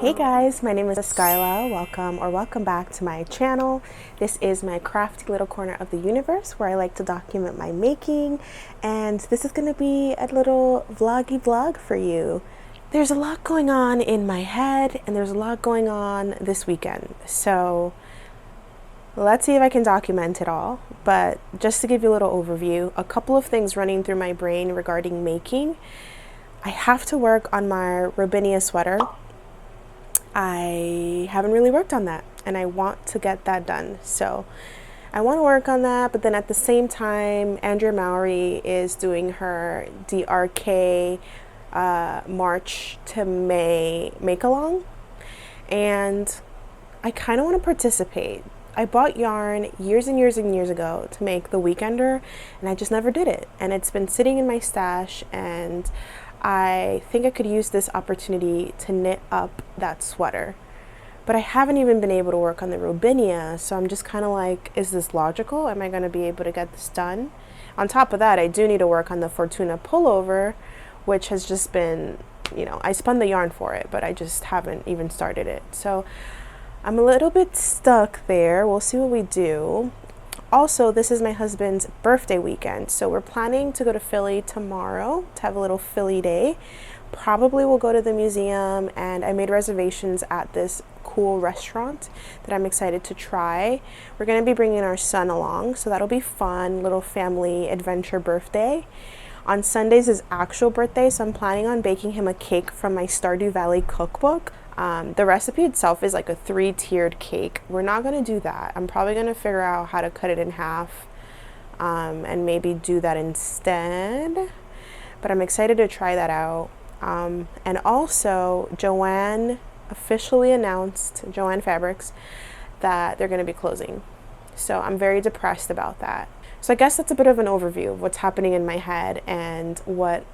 Hey guys, my name is Escarla. Welcome back to my channel. This is my crafty little corner of the universe where I like to document my making, and this is going to be a little vloggy vlog for you. There's a lot going on in my head and there's a lot going on this weekend. So let's see if I can document it all. But just to give you a little overview, a couple of things running through my brain regarding making. I have to work on my Robinia sweater. I haven't really worked on that and I want to get that done. So I want to work on that, but then at the same time, Andrea Mowry is doing her DRK March to May make-along, and I kind of want to participate. I bought yarn years and years and years ago to make the Weekender, and I just never did it. And it's been sitting in my stash, and I think I could use this opportunity to knit up that sweater. But I haven't even been able to work on the Robinia, so I'm just kind of like, is this logical? Am I going to be able to get this done? On top of that, I do need to work on the Fortuna pullover, which has just been, I spun the yarn for it, but I just haven't even started it. So I'm a little bit stuck there. We'll see what we do. Also, this is my husband's birthday weekend, so we're planning to go to Philly tomorrow to have a little Philly day. Probably we'll go to the museum, and I made reservations at this cool restaurant that I'm excited to try. We're going to be bringing our son along, so that'll be fun, little family adventure birthday. On Sunday's his actual birthday, so I'm planning on baking him a cake from my Stardew Valley cookbook. The recipe itself is like a 3-tiered cake. We're not going to do that. I'm probably going to figure out how to cut it in half and maybe do that instead. But I'm excited to try that out. And also, Joann officially announced, Joann Fabrics, that they're going to be closing. So I'm very depressed about that. So I guess that's a bit of an overview of what's happening in my head and what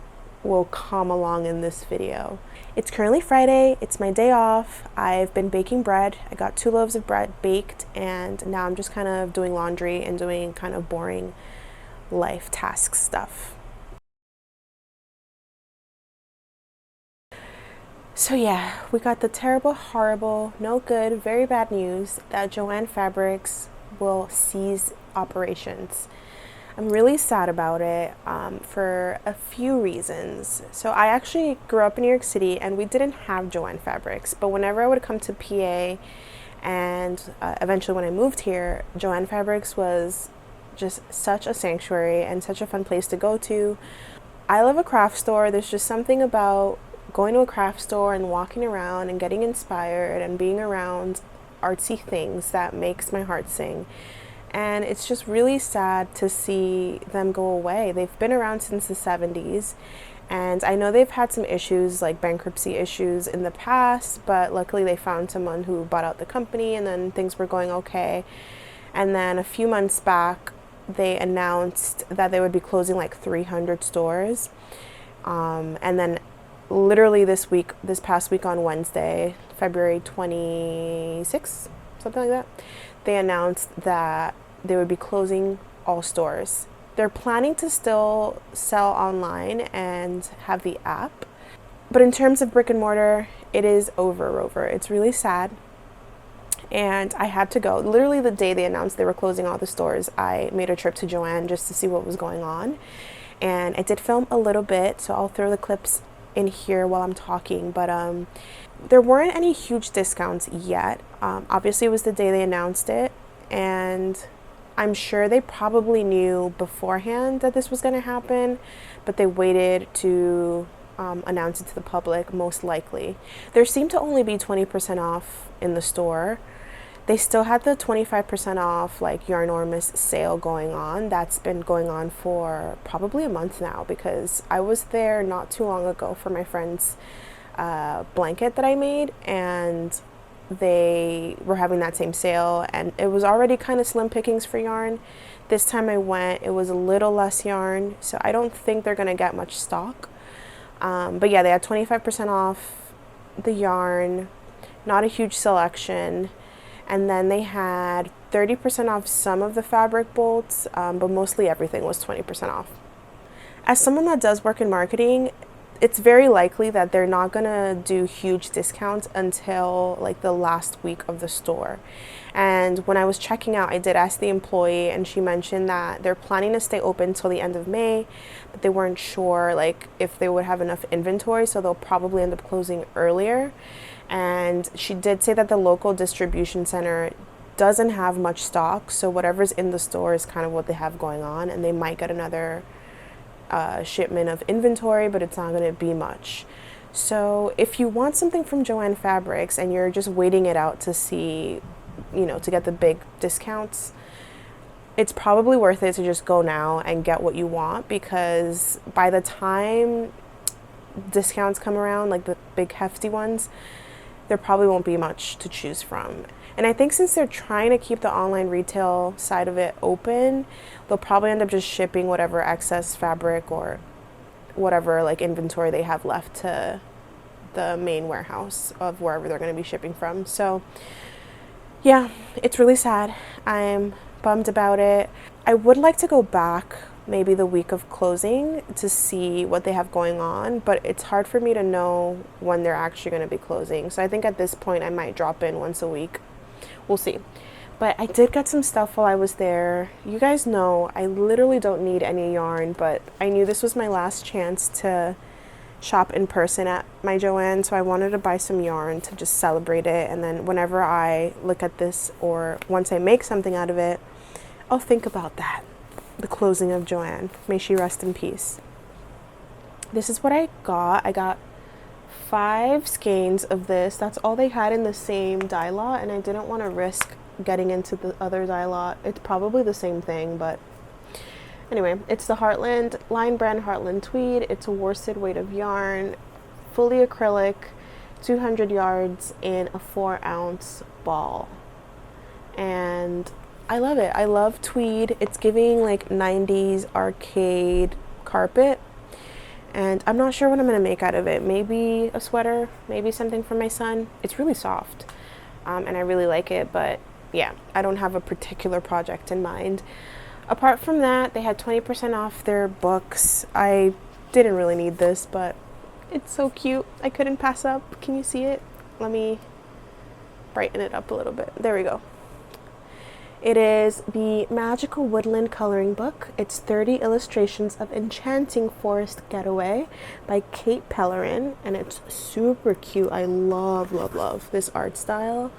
will come along in this video. It's currently Friday, it's my day off. I've been baking bread. I got 2 loaves of bread baked, and now I'm just kind of doing laundry and doing kind of boring life task stuff. So yeah, we got the terrible, horrible, no good, very bad news that Joann Fabrics will cease operations. I'm really sad about it for a few reasons. So I actually grew up in New York City and we didn't have Joann Fabrics, but whenever I would come to PA and eventually when I moved here, Joann Fabrics was just such a sanctuary and such a fun place to go to. I love a craft store. There's just something about going to a craft store and walking around and getting inspired and being around artsy things that makes my heart sing. And it's just really sad to see them go away. They've been around since the 70s, and I know they've had some issues, like bankruptcy issues in the past, but luckily they found someone who bought out the company and then things were going okay. And then a few months back, they announced that they would be closing like 300 stores. And then literally this past week on Wednesday, February 26th, something like that, they announced that they would be closing all stores. They're planning to still sell online and have the app, but in terms of brick and mortar, it is over. It's really sad, and I had to go. Literally the day they announced they were closing all the stores, I made a trip to Joann just to see what was going on, and I did film a little bit, so I'll throw the clips in here while I'm talking, but there weren't any huge discounts yet. Obviously it was the day they announced it, and I'm sure they probably knew beforehand that this was going to happen, but they waited to announce it to the public, most likely. There seemed to only be 20% off in the store. They still had the 25% off like Yarnormous sale going on. That's been going on for probably a month now, because I was there not too long ago for my friend's blanket that I made, and they were having that same sale, and it was already kind of slim pickings for yarn. This time I went, it was a little less yarn, so I don't think they're gonna get much stock. But yeah, they had 25% off the yarn, not a huge selection, and then they had 30% off some of the fabric bolts, but mostly everything was 20% off. As someone that does work in marketing, it's very likely that they're not gonna do huge discounts until like the last week of the store. And when I was checking out, I did ask the employee, and she mentioned that they're planning to stay open till the end of May, but they weren't sure like if they would have enough inventory, so they'll probably end up closing earlier. And she did say that the local distribution center doesn't have much stock, so whatever's in the store is kind of what they have going on, and they might get another shipment of inventory, but it's not going to be much. So if you want something from Joann Fabrics and you're just waiting it out to see, you know, to get the big discounts, it's probably worth it to just go now and get what you want, because by the time discounts come around, like the big hefty ones, there probably won't be much to choose from. And I think since they're trying to keep the online retail side of it open, they'll probably end up just shipping whatever excess fabric or whatever like inventory they have left to the main warehouse of wherever they're going to be shipping from. So yeah, it's really sad. I'm bummed about it. I would like to go back maybe the week of closing to see what they have going on, but it's hard for me to know when they're actually going to be closing. So I think at this point I might drop in once a week. We'll see. But I did get some stuff while I was there. You guys know I literally don't need any yarn, but I knew this was my last chance to shop in person at my Joann, so I wanted to buy some yarn to just celebrate it. And then whenever I look at this, or once I make something out of it, I'll think about that. The closing of Joann. May she rest in peace. This is what I got. I got 5 skeins of this. That's all they had in the same dye lot, and I didn't want to risk getting into the other dye lot. It's probably the same thing, but anyway, it's the Heartland line brand Heartland tweed. It's a worsted weight of yarn, fully acrylic, 200 yards in a 4-ounce ball, and I love it. I love tweed. It's giving like 90s arcade carpet. And I'm not sure what I'm going to make out of it. Maybe a sweater, maybe something for my son. It's really soft, and I really like it. But yeah, I don't have a particular project in mind. Apart from that, they had 20% off their books. I didn't really need this, but it's so cute. I couldn't pass up. Can you see it? Let me brighten it up a little bit. There we go. It is the Magical Woodland Coloring Book. It's 30 Illustrations of Enchanting Forest Getaway by Kate Pellerin, and it's super cute. I love, love, love this art style.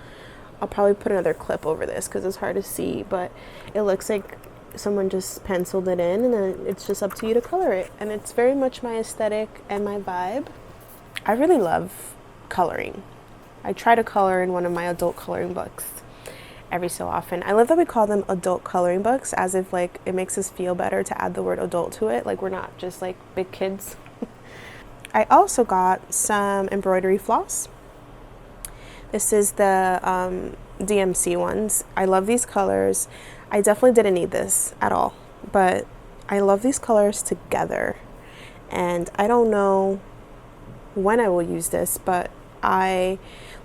I'll probably put another clip over this because it's hard to see, but it looks like someone just penciled it in, and then it's just up to you to color it. And it's very much my aesthetic and my vibe. I really love coloring. I try to color in one of my adult coloring books every so often. I love that we call them adult coloring books, as if like it makes us feel better to add the word adult to it, like we're not just like big kids. I also got some embroidery floss. This is the DMC ones. I love these colors. I definitely didn't need this at all, but I love these colors together, and I don't know when I will use this, but I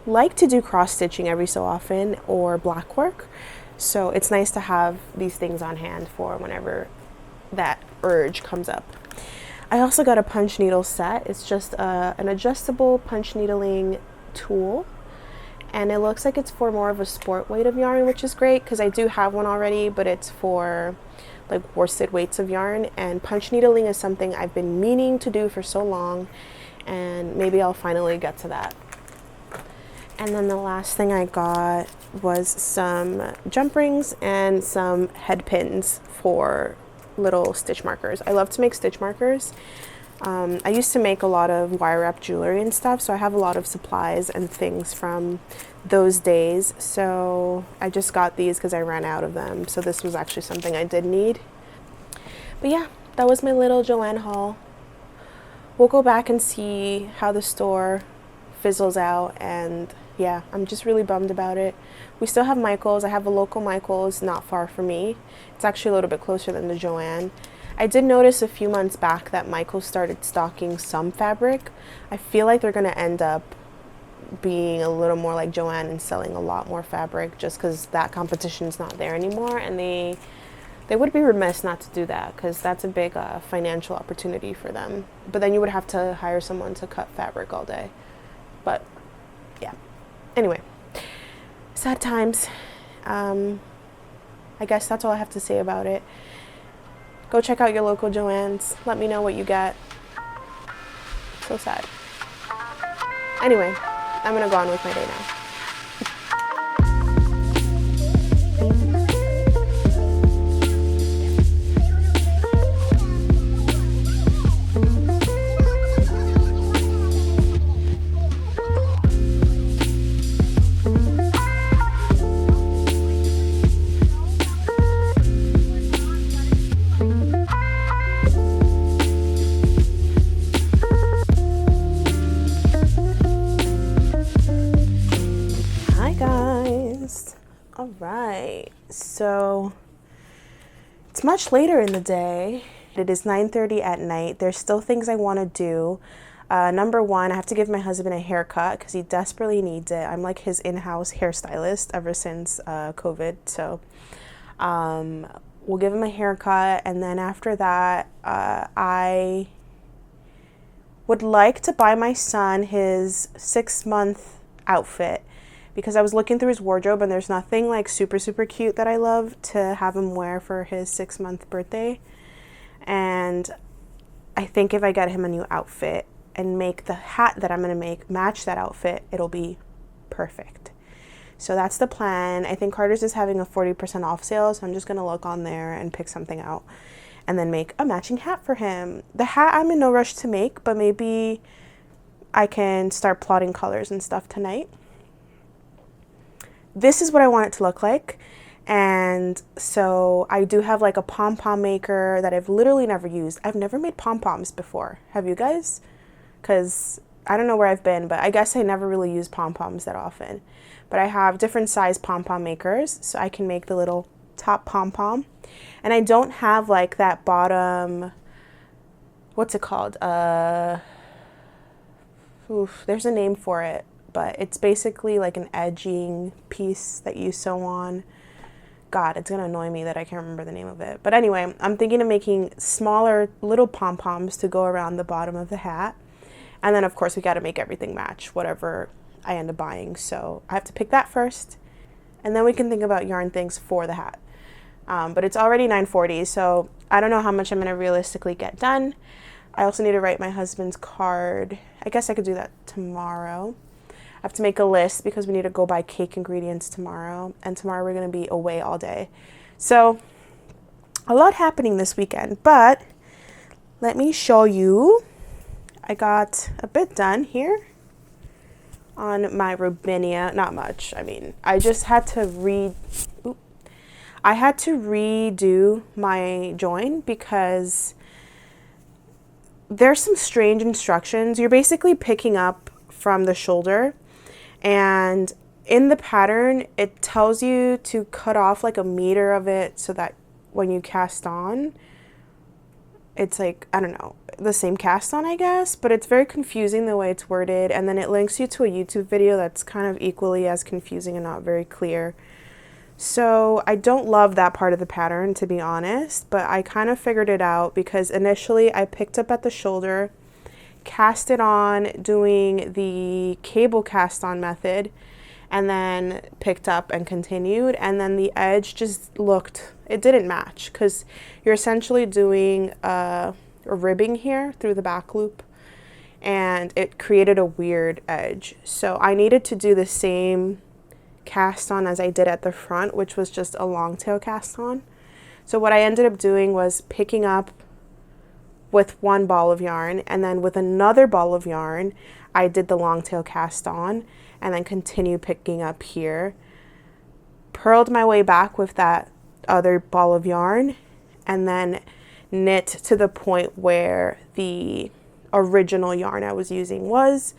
like to do cross stitching every so often, or black work, so it's nice to have these things on hand for whenever that urge comes up. I also got a punch needle set. It's just an adjustable punch needling tool, and it looks like it's for more of a sport weight of yarn, which is great because I do have one already, but it's for like worsted weights of yarn. And punch needling is something I've been meaning to do for so long, and maybe I'll finally get to that. And then the last thing I got was some jump rings and some head pins for little stitch markers. I love to make stitch markers. I used to make a lot of wire wrap jewelry and stuff, so I have a lot of supplies and things from those days. So I just got these because I ran out of them. So this was actually something I did need. But yeah, that was my little Joann haul. We'll go back and see how the store fizzles out, and yeah, I'm just really bummed about it. We still have Michael's. I have a local Michael's not far from me. It's actually a little bit closer than the Joann. I did notice a few months back that Michael's started stocking some fabric. I feel like they're going to end up being a little more like Joann and selling a lot more fabric, just because that competition is not there anymore, and they They would be remiss not to do that because that's a big financial opportunity for them. But then you would have to hire someone to cut fabric all day. But yeah. Anyway, sad times. I guess that's all I have to say about it. Go check out your local Joann's. Let me know what you get. So sad. Anyway, I'm gonna go on with my day now. All right, so it's much later in the day. It is 9:30 at night. There's still things I want to do. Number one, I have to give my husband a haircut because he desperately needs it. I'm like his in-house hairstylist ever since COVID. So we'll give him a haircut, and then after that, I would like to buy my son his 6-month outfit, because I was looking through his wardrobe and there's nothing like super cute that I love to have him wear for his 6-month birthday. And I think if I get him a new outfit and make the hat that I'm gonna make match that outfit, it'll be perfect. So that's the plan. I think Carter's is having a 40% off sale, so I'm just gonna look on there and pick something out and then make a matching hat for him. The hat I'm in no rush to make, but maybe I can start plotting colors and stuff tonight. This is what I want it to look like. And so I do have like a pom-pom maker that I've literally never used. I've never made pom-poms before. Have you guys? Because I don't know where I've been, but I guess I never really use pom-poms that often. But I have different size pom-pom makers, so I can make the little top pom-pom. And I don't have like that bottom, what's it called? There's a name for it. But it's basically like an edging piece that you sew on. God, it's gonna annoy me that I can't remember the name of it. But anyway, I'm thinking of making smaller little pom-poms to go around the bottom of the hat. And then of course we gotta make everything match whatever I end up buying. So I have to pick that first. And then we can think about yarn things for the hat. But it's already 9:40, so I don't know how much I'm gonna realistically get done. I also need to write my husband's card. I guess I could do that tomorrow. I have to make a list because we need to go buy cake ingredients tomorrow. And tomorrow we're going to be away all day. So a lot happening this weekend. But let me show you. I got a bit done here on my Robinia. Not much. I mean, I just had to redo my join because there's some strange instructions. You're basically picking up from the shoulder. And in the pattern, it tells you to cut off like 1 meter of it so that when you cast on, it's like, I don't know, the same cast on, I guess, but it's very confusing the way it's worded. And then it links you to a YouTube video that's kind of equally as confusing and not very clear. So I don't love that part of the pattern, to be honest, but I kind of figured it out because initially I picked up at the shoulder, cast it on doing the cable cast on method, and then picked up and continued, and then the edge just looked, it didn't match because you're essentially doing a ribbing here through the back loop, and it created a weird edge. So I needed to do the same cast on as I did at the front, which was just a long tail cast on. So what I ended up doing was picking up with one ball of yarn, and then with another ball of yarn I did the long tail cast on, and then continue picking up here, purled my way back with that other ball of yarn, and then knit to the point where the original yarn I was using was,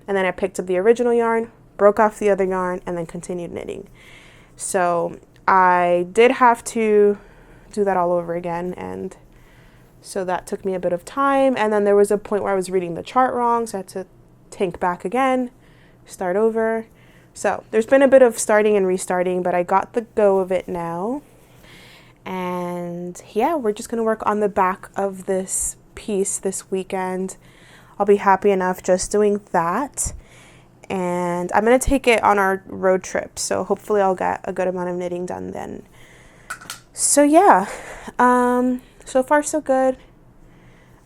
and then I picked up the original yarn, broke off the other yarn, and then continued knitting. So I did have to do that all over again, and so that took me a bit of time. And then there was a point where I was reading the chart wrong, so I had to tank back again, start over. So there's been a bit of starting and restarting, but I got the go of it now. And yeah, we're just gonna work on the back of this piece this weekend. I'll be happy enough just doing that. And I'm gonna take it on our road trip, so hopefully I'll get a good amount of knitting done then. So yeah, so far so good.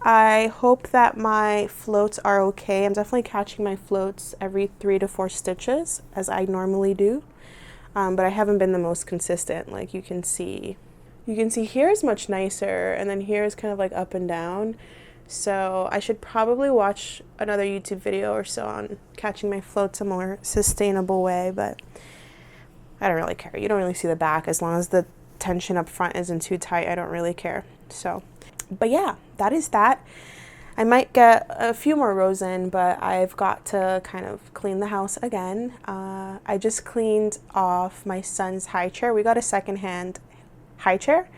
I hope that my floats are okay. I'm definitely catching my floats every 3 to 4 stitches as I normally do, but I haven't been the most consistent. Like you can see here is much nicer, and then here is kind of like up and down. So I should probably watch another YouTube video or so on catching my floats a more sustainable way, but I don't really care. You don't really see the back as long as the tension up front isn't too tight. I don't really care. So, but yeah, that is that. I might get a few more rows in, but I've got to kind of clean the house again. I just cleaned off my son's high chair. We got a secondhand high chair,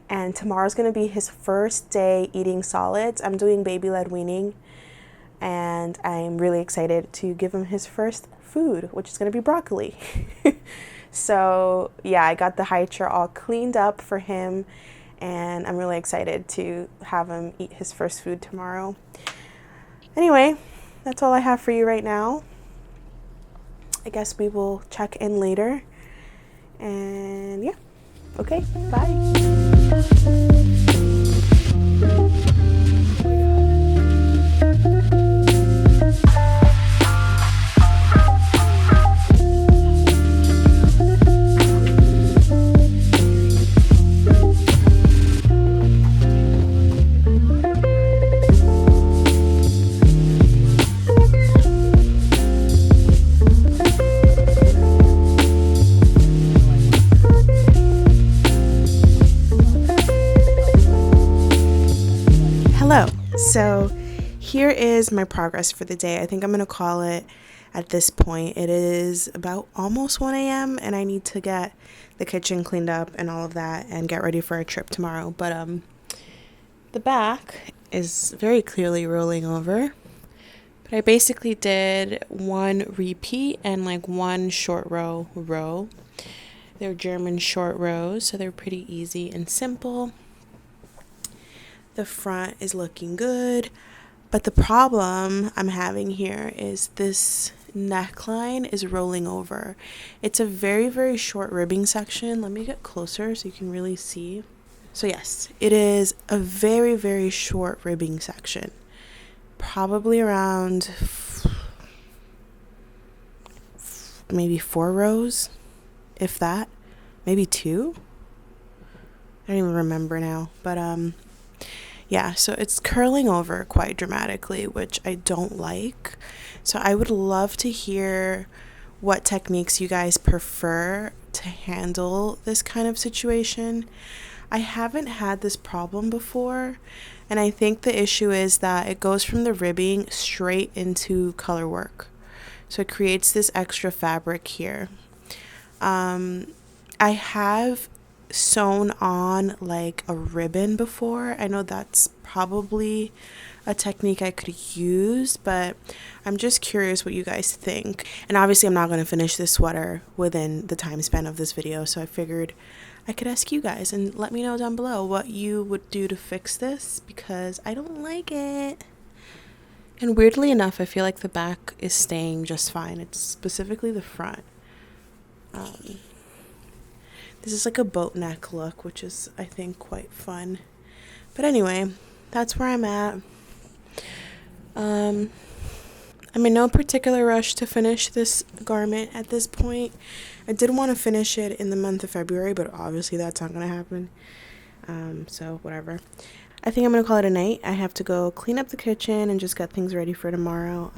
and tomorrow's gonna be his first day eating solids. I'm doing baby-led weaning, and I'm really excited to give him his first food, which is gonna be broccoli. So yeah, I got the high chair all cleaned up for him, and I'm really excited to have him eat his first food tomorrow. Anyway, that's all I have for you right now. I guess we will check in later, and yeah. Okay, bye. So here is my progress for the day. I think I'm going to call it at this point. It is about almost 1 a.m. and I need to get the kitchen cleaned up and all of that and get ready for a trip tomorrow. But the back is very clearly rolling over. But I basically did one repeat and like one short row. They're German short rows, so they're pretty easy and simple. The front is looking good, but the problem I'm having here is this neckline is rolling over. It's a very, very short ribbing section. Let me get closer so you can really see. So yes, it is a very, very short ribbing section. Probably around maybe 4 rows, if that. Maybe 2? I don't even remember now, but yeah, so it's curling over quite dramatically, which I don't like. So I would love to hear what techniques you guys prefer to handle this kind of situation. I haven't had this problem before, and I think the issue is that it goes from the ribbing straight into color work. So it creates this extra fabric here. I have sewn on like a ribbon before. I know that's probably a technique I could use, but I'm just curious what you guys think. And obviously I'm not going to finish this sweater within the time span of this video, so I figured I could ask you guys and let me know down below what you would do to fix this, because I don't like it. And weirdly enough, I feel like the back is staying just fine. It's specifically the front. This is like a boat neck look, which is, I think, quite fun. But anyway, that's where I'm at. I'm in no particular rush to finish this garment at this point. I did want to finish it in the month of February, but obviously that's not going to happen. So whatever. I think I'm going to call it a night. I have to go clean up the kitchen and just get things ready for tomorrow.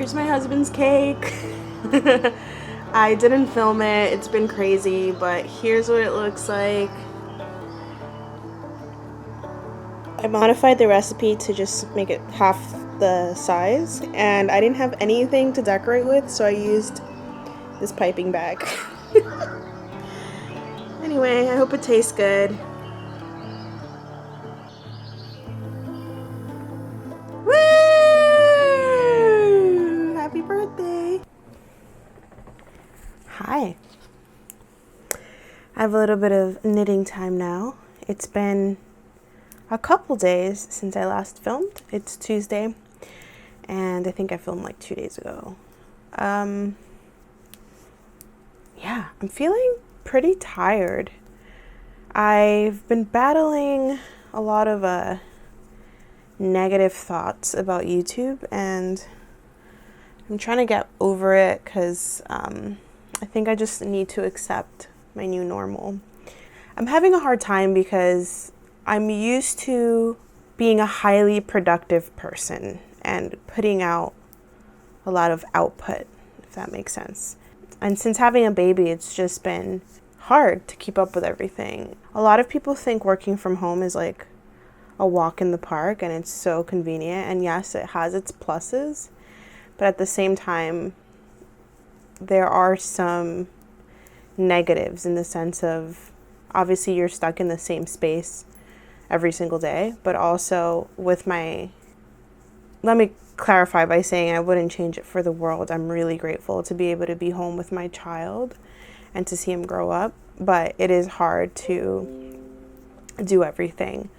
Here's my husband's cake. I didn't film it, it's been crazy, but here's what it looks like. I modified the recipe to just make it half the size, and I didn't have anything to decorate with, so I used this piping bag. Anyway, I hope it tastes good. Woo! Happy birthday! Hi. I have a little bit of knitting time now. It's been a couple days since I last filmed. It's Tuesday, and I think I filmed like 2 days ago. Yeah, I'm feeling pretty tired. I've been battling a lot of negative thoughts about YouTube, and I'm trying to get over it because I think I just need to accept my new normal. I'm having a hard time because I'm used to being a highly productive person and putting out a lot of output, if that makes sense. And since having a baby, it's just been hard to keep up with everything. A lot of people think working from home is like a walk in the park, and it's so convenient. And yes, it has its pluses, but at the same time, there are some negatives in the sense of, obviously you're stuck in the same space every single day, but also with let me clarify by saying I wouldn't change it for the world. I'm really grateful to be able to be home with my child and to see him grow up, but it is hard to do everything.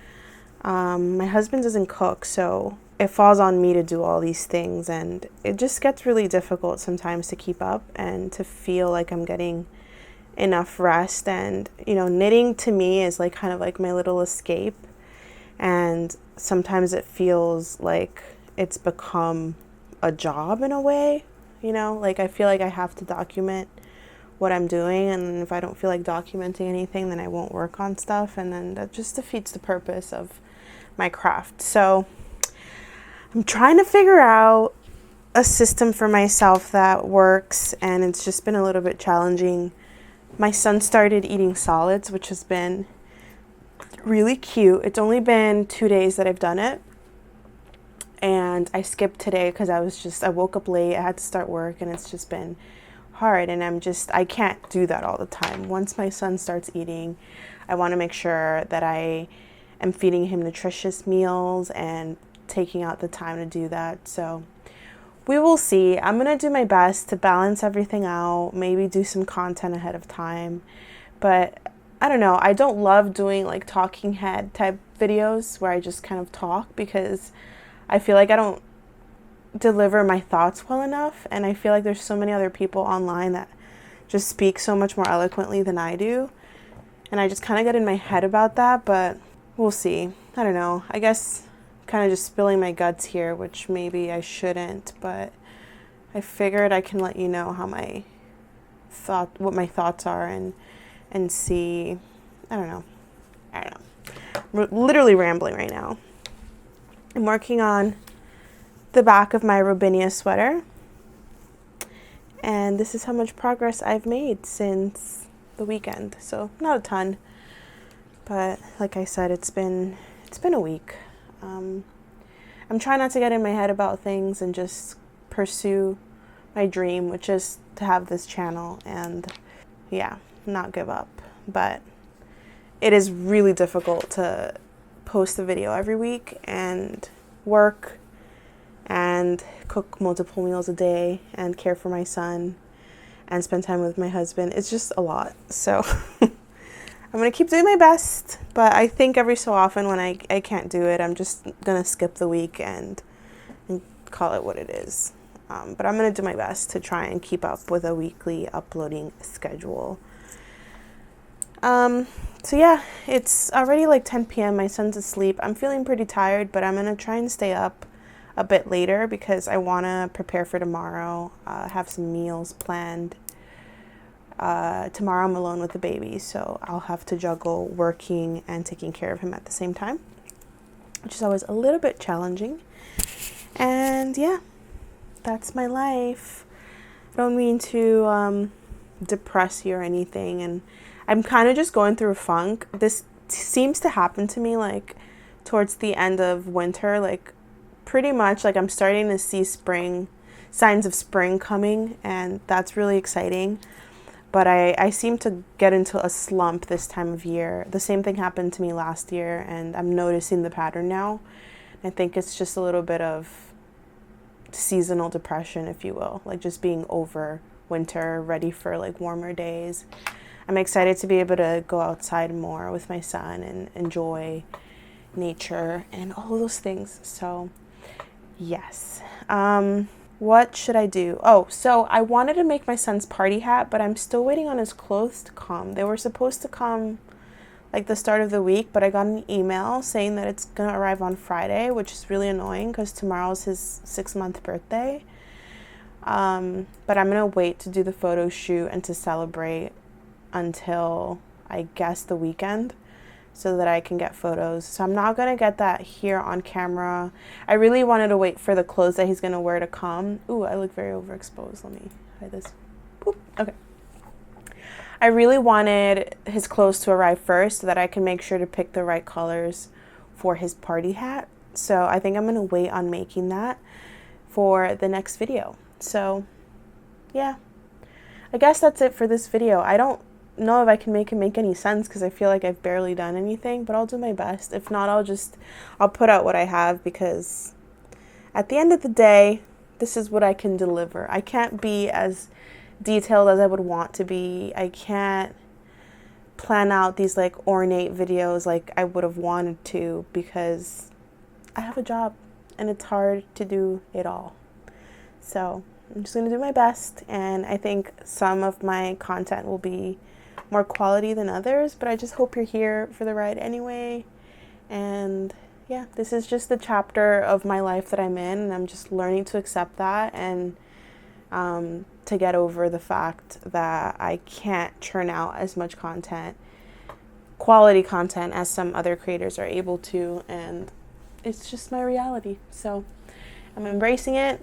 My husband doesn't cook, so it falls on me to do all these things, and it just gets really difficult sometimes to keep up and to feel like I'm getting enough rest. And knitting to me is like kind of like my little escape, and sometimes it feels like it's become a job in a way. Like I feel like I have to document what I'm doing, and if I don't feel like documenting anything, then I won't work on stuff, and then that just defeats the purpose of my craft. So I'm trying to figure out a system for myself that works, and it's just been a little bit challenging. My son started eating solids, which has been really cute. It's only been 2 days that I've done it, and I skipped today because I woke up late, I had to start work, and it's just been hard, and I can't do that all the time. Once my son starts eating, I want to make sure that I am feeding him nutritious meals and taking out the time to do that. So we will see. I'm going to do my best to balance everything out, maybe do some content ahead of time, but I don't know. I don't love doing like talking head type videos where I just kind of talk, because I feel like I don't deliver my thoughts well enough, and I feel like there's so many other people online that just speak so much more eloquently than I do, and I just kind of get in my head about that, but we'll see. I don't know. I guess kind of just spilling my guts here, which maybe I shouldn't, but I figured I can let you know how what my thoughts are, and see. I don't know. I'm literally rambling right now. I'm working on the back of my Robinia sweater, and this is how much progress I've made since the weekend. So not a ton, but like I said, it's been a week. I'm trying not to get in my head about things and just pursue my dream, which is to have this channel and not give up. But it is really difficult to post a video every week and work and cook multiple meals a day and care for my son and spend time with my husband. It's just a lot. So I'm going to keep doing my best, but I think every so often when I can't do it, I'm just going to skip the week and call it what it is. But I'm going to do my best to try and keep up with a weekly uploading schedule. So yeah, it's already like 10 p.m. My son's asleep. I'm feeling pretty tired, but I'm going to try and stay up a bit later because I want to prepare for tomorrow, have some meals planned. Tomorrow I'm alone with the baby, so I'll have to juggle working and taking care of him at the same time, which is always a little bit challenging. And yeah, that's my life. I don't mean to depress you or anything, and I'm kind of just going through a funk. This seems to happen to me like towards the end of winter, like pretty much like I'm starting to see signs of spring coming, and that's really exciting. But I seem to get into a slump this time of year. The same thing happened to me last year, and I'm noticing the pattern now. I think it's just a little bit of seasonal depression, if you will, like just being over winter, ready for like warmer days. I'm excited to be able to go outside more with my son and enjoy nature and all of those things. So yes. What should I do? Oh, so I wanted to make my son's party hat, but I'm still waiting on his clothes to come. They were supposed to come like the start of the week, but I got an email saying that it's gonna arrive on Friday, which is really annoying because tomorrow's his 6-month birthday. But I'm gonna wait to do the photo shoot and to celebrate until I guess the weekend, so that I can get photos. So I'm not gonna get that here on camera. I really wanted to wait for the clothes that he's gonna wear to come. Ooh, I look very overexposed. Let me hide this. Boop. Okay. I really wanted his clothes to arrive first so that I can make sure to pick the right colors for his party hat. So I think I'm gonna wait on making that for the next video. So yeah, I guess that's it for this video. I don't know if I can make it make any sense because I feel like I've barely done anything, but I'll do my best. If not, I'll put out what I have, because at the end of the day, this is what I can deliver. I can't be as detailed as I would want to be. I can't plan out these like ornate videos like I would have wanted to, because I have a job and it's hard to do it all. So I'm just gonna do my best, and I think some of my content will be more quality than others, but I just hope you're here for the ride anyway. And yeah, this is just the chapter of my life that I'm in, and I'm just learning to accept that, and to get over the fact that I can't churn out as much content, quality content, as some other creators are able to, and it's just my reality. So I'm embracing it,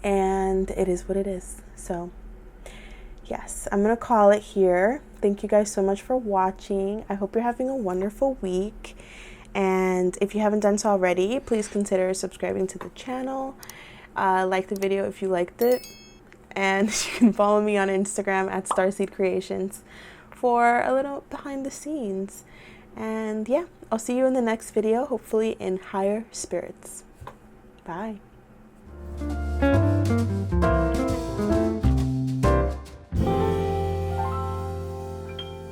and it is what it is. So yes, I'm gonna call it here. Thank you guys so much for watching. I hope you're having a wonderful week, and if you haven't done so already, please consider subscribing to the channel. Like the video if you liked it, and you can follow me on Instagram at Starseed Creations for a little behind the scenes. And yeah, I'll see you in the next video, hopefully in higher spirits. Bye.